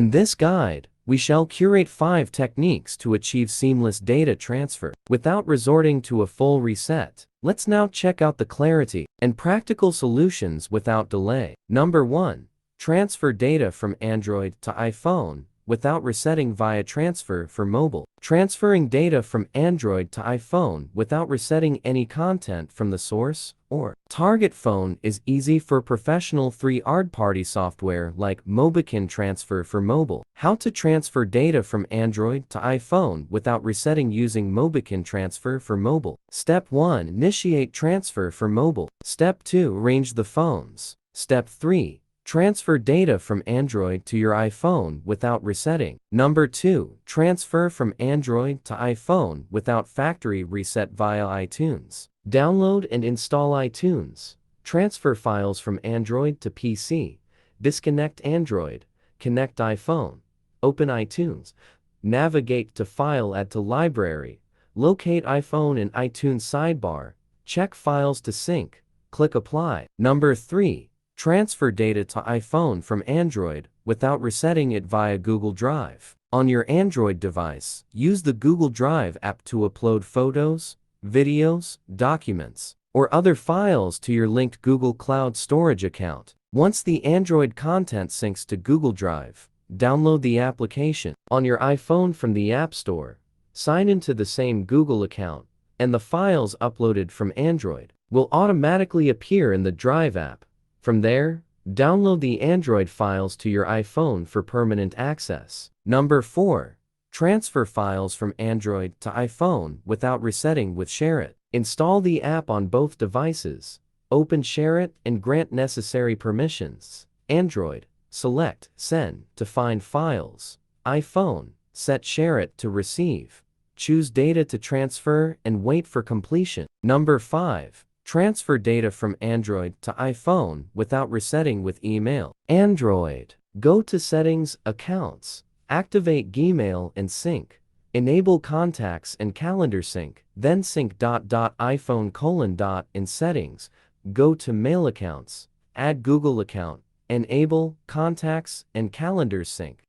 In this guide, we shall curate 5 techniques to achieve seamless data transfer without resorting to a full reset. Let's now check out the clarity and practical solutions without delay. Number 1. Transfer data from Android to iPhone without resetting via transfer for mobile. Transferring data from Android to iPhone without resetting any content from the source or target phone is easy for professional third-party software like Mobican Transfer for mobile. How to transfer data from Android to iPhone without resetting using Mobican Transfer for mobile. Step 1. Initiate transfer for mobile. Step 2. Arrange the phones. Step 3. Transfer data from Android to your iPhone without resetting. Number 2. Transfer from Android to iPhone without factory reset via iTunes. Download and install iTunes. Transfer files from Android to PC. Disconnect Android. Connect iPhone. Open iTunes. Navigate to File, add to Library. Locate iPhone in iTunes sidebar. Check Files to sync. Click Apply. Number 3. Transfer data to iPhone from Android without resetting it via Google Drive. On your Android device, use the Google Drive app to upload photos, videos, documents, or other files to your linked Google Cloud Storage account. Once the Android content syncs to Google Drive, download the application on your iPhone from the App Store, sign into the same Google account, and the files uploaded from Android will automatically appear in the Drive app. From there, download the Android files to your iPhone for permanent access. Number 4. Transfer files from Android to iPhone without resetting with SHAREit. Install the app on both devices. Open SHAREit and grant necessary permissions. Android, select Send to find files. iPhone, set SHAREit to receive. Choose Data to transfer and wait for completion. Number 5. Transfer data from Android to iPhone without resetting with email. Android. Go to Settings, Accounts. Activate Gmail and Sync. Enable Contacts and Calendar Sync. Then sync iPhone : in Settings. Go to Mail Accounts. Add Google account. Enable Contacts and Calendar Sync.